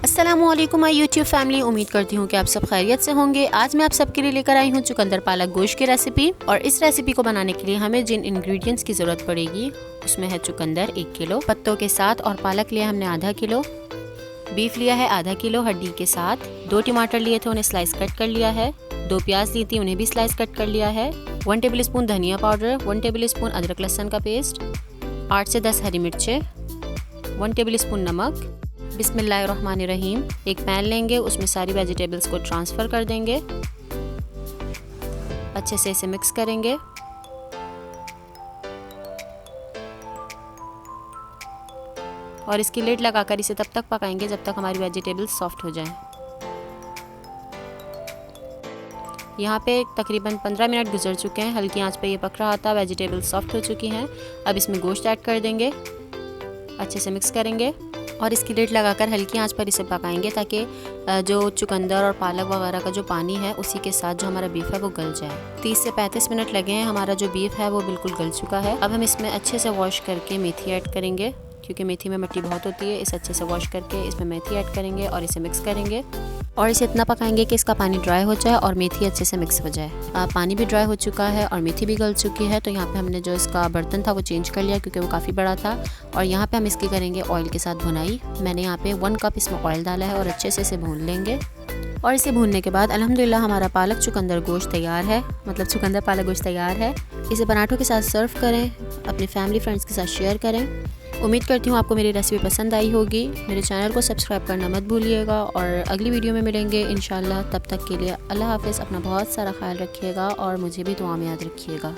अस्सलामुअलैकुम my YouTube family, उम्मीद करती हूँ कि आप सब खैरियत से होंगे। आज मैं आप सबके लिए लेकर आई हूँ चुकंदर पालक गोश्त की रेसिपी। और इस रेसिपी को बनाने के लिए हमें जिन इंग्रेडिएंट्स की ज़रूरत पड़ेगी उसमें है चुकंदर 1 किलो पत्तों के साथ, और पालक लिया हमने आधा किलो, बीफ लिया है आधा किलो हड्डी के साथ, 2 टमाटर लिए थे उन्हें स्लाइस कट कर लिया है, 2 प्याज ली थी उन्हें भी स्लाइस कट कर लिया है, 1 टेबल स्पून धनिया पाउडर, 1 टेबल स्पून अदरक लहसुन का पेस्ट, 8 से 10 हरी मिर्चें, 1 टेबल स्पून नमक। बिस्मिल्लाहिर्रहमानिर्रहीम। एक पैन लेंगे, उसमें सारी वेजिटेबल्स को ट्रांसफ़र कर देंगे, अच्छे से इसे मिक्स करेंगे। और इसकी लिड लगाकर इसे तब तक पकाएंगे जब तक हमारी वेजिटेबल्स सॉफ्ट हो जाएं। यहाँ पे तकरीबन 15 मिनट गुजर चुके हैं, हल्की आंच पे ये पक रहा था, वेजिटेबल्स सॉफ्ट हो चुकी हैं। अब इसमें गोश्त ऐड कर देंगे, अच्छे से मिक्स करेंगे और इसकी लिड लगाकर हल्की आंच पर इसे पकाएंगे ताकि जो चुकंदर और पालक वगैरह का जो पानी है उसी के साथ जो हमारा बीफ है वो गल जाए। 30 से 35 मिनट लगे हैं, हमारा जो बीफ है वो बिल्कुल गल चुका है। अब हम इसमें अच्छे से वॉश करके मेथी ऐड करेंगे, क्योंकि मेथी में मिट्टी बहुत होती है। इसे अच्छे से वॉश करके इसमें मेथी ऐड करेंगे और इसे मिक्स करेंगे और इसे इतना पकाएंगे कि इसका पानी ड्राई हो जाए और मेथी अच्छे से मिक्स हो जाए। पानी भी ड्राई हो चुका है और मेथी भी गल चुकी है। तो यहाँ पे हमने जो इसका बर्तन था वो चेंज कर लिया क्योंकि वो काफ़ी बड़ा था। और यहाँ पे हम इसकी करेंगे ऑयल के साथ भुनाई। मैंने यहाँ पे 1 कप इसमें ऑयल डाला है और अच्छे से इसे भून लेंगे। और इसे भूनने के बाद अल्हम्दुलिल्लाह हमारा पालक चुकंदर गोश्त तैयार है, मतलब चुकंदर पालक गोश्त तैयार है। इसे पराठों के साथ सर्व करें, अपने फैमिली फ्रेंड्स के साथ शेयर करें। उम्मीद करती हूँ आपको मेरी रेसिपी पसंद आई होगी। मेरे चैनल को सब्सक्राइब करना मत भूलिएगा और अगली वीडियो में मिलेंगे इंशाल्लाह। तब तक के लिए अल्लाह हाफ़िज़। अपना बहुत सारा ख्याल रखिएगा और मुझे भी दुआ में याद रखिएगा।